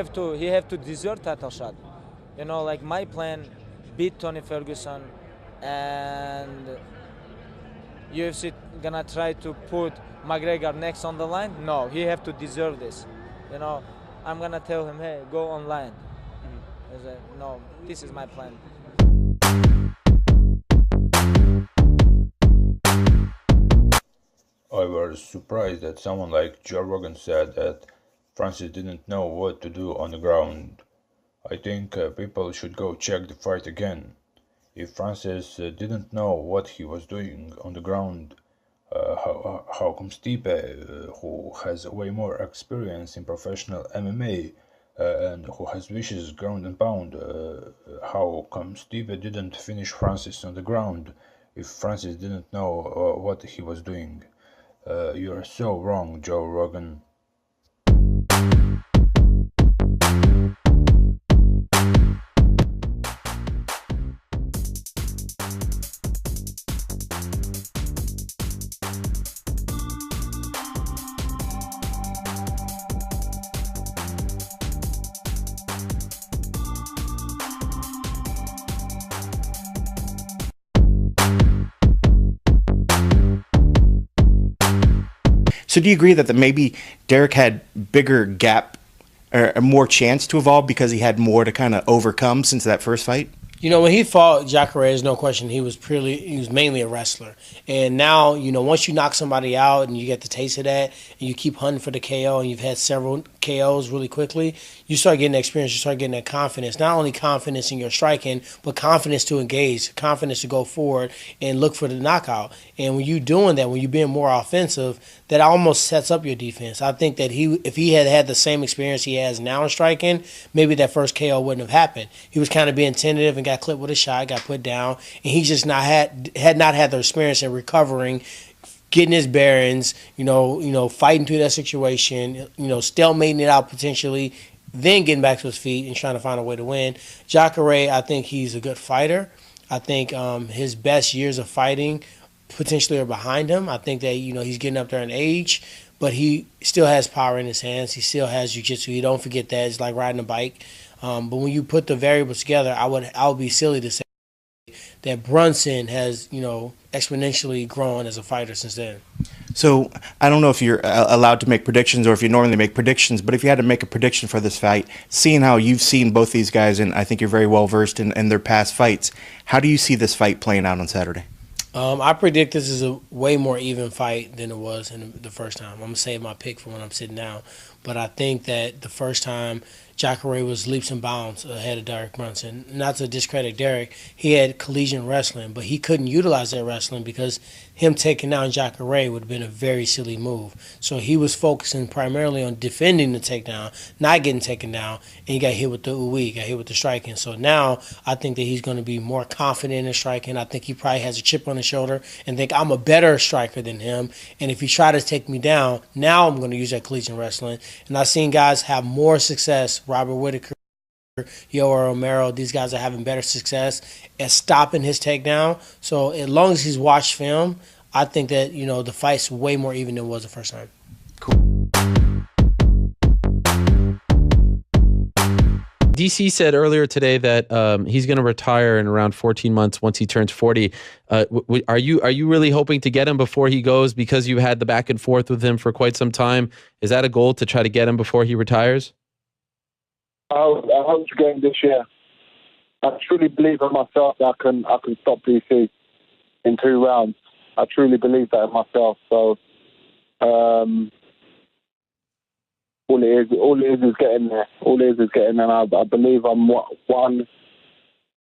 have to deserve title shot. You know, like my plan, beat Tony Ferguson, and UFC gonna try to put McGregor next on the line. No, he have to deserve this. You know, I'm gonna tell him, hey, go online. No, this is my plan. I was surprised that someone like Joe Rogan said that Francis didn't know what to do on the ground. I think people should go check the fight again. If Francis didn't know what he was doing on the ground, how come Stipe, who has way more experience in professional MMA and who has vicious ground and pound, how come Stipe didn't finish Francis on the ground if Francis didn't know what he was doing? You're so wrong, Joe Rogan. So do you agree that maybe Derek had bigger gap or more chance to evolve because he had more to kind of overcome since that first fight? You know, when he fought Jacare, there's no question he was mainly a wrestler. And now, you know, once you knock somebody out and you get the taste of that, and you keep hunting for the KO, and you've had several KOs really quickly, you start getting experience, you start getting that confidence. Not only confidence in your striking, but confidence to engage, confidence to go forward and look for the knockout. And when you're doing that, when you're being more offensive, that almost sets up your defense. I think that if he had had the same experience he has now in striking, maybe that first KO wouldn't have happened. He was kind of being tentative and got clipped with a shot, got put down, and he just had not had the experience in recovering, getting his bearings, fighting through that situation, stalemating it out potentially, then getting back to his feet and trying to find a way to win. Jacare, I think he's a good fighter. I think his best years of fighting potentially are behind him. I think that he's getting up there in age, but he still has power in his hands. He still has jiu-jitsu. You don't forget that. It's like riding a bike. But when you put the variables together, I would be silly to say that Brunson has exponentially grown as a fighter since then. So I don't know if you're allowed to make predictions or if you normally make predictions, but if you had to make a prediction for this fight, seeing how you've seen both these guys, and I think you're very well versed in their past fights, how do you see this fight playing out on Saturday? I predict this is a way more even fight than it was in the first time. I'm going to save my pick for when I'm sitting down. But I think that the first time, Jacare was leaps and bounds ahead of Derek Brunson. Not to discredit Derek, he had collegiate wrestling, but he couldn't utilize that wrestling because him taking down Jacare would have been a very silly move. So he was focusing primarily on defending the takedown, not getting taken down, and he got hit with the ooh-wee, got hit with the striking. So now I think that he's going to be more confident in striking. I think he probably has a chip on his shoulder and think I'm a better striker than him, and if he tries to take me down, now I'm going to use that collegiate wrestling. And I've seen guys have more success, Robert Whitaker, Yoel Romero, these guys are having better success at stopping his takedown. So as long as he's watched film, I think that, the fight's way more even than it was the first time. Cool. DC said earlier today that he's going to retire in around 14 months once he turns 40. Are you really hoping to get him before he goes because you had the back and forth with him for quite some time? Is that a goal to try to get him before he retires? I hope to get him this year. I truly believe in myself that I can stop DC in 2 rounds. I truly believe that in myself. So all it is getting there. All it is getting there. And I believe I'm one,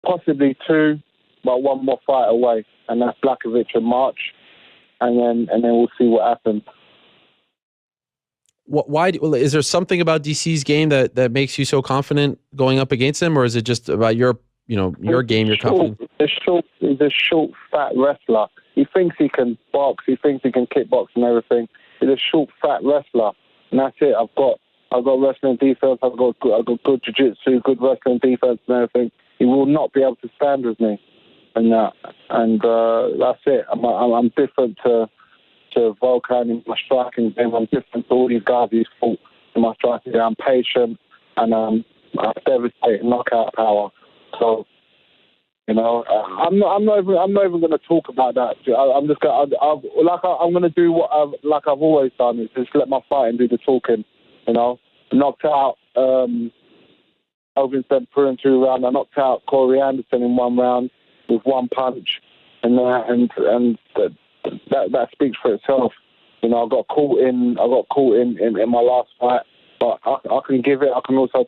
possibly 2, but 1 more fight away, and that's Blachowicz in March, and then we'll see what happens. Why is there something about DC's game that makes you so confident going up against him, or is it just about your game? You're confident. He's a short, fat wrestler. He thinks he can box. He thinks he can kickbox and everything. He's a short, fat wrestler, and that's it. I've got wrestling defense. I've got good jiu-jitsu, good wrestling defense and everything. He will not be able to stand with me, and that's it. I'm different to Volkan in my striking game. I'm different to all these guys he's fought in my striking game. I'm patient. and devastating knockout power. So, you know, I'm not even going to talk about that. I'm just going I'm going to do what I've always done, is just let my fighting do the talking. You know, knocked out Elvin St. Preux in 2 rounds. I knocked out Corey Anderson in 1 round with 1 punch, and that speaks for itself. You know, I got caught in my last fight, but I can give it. I can also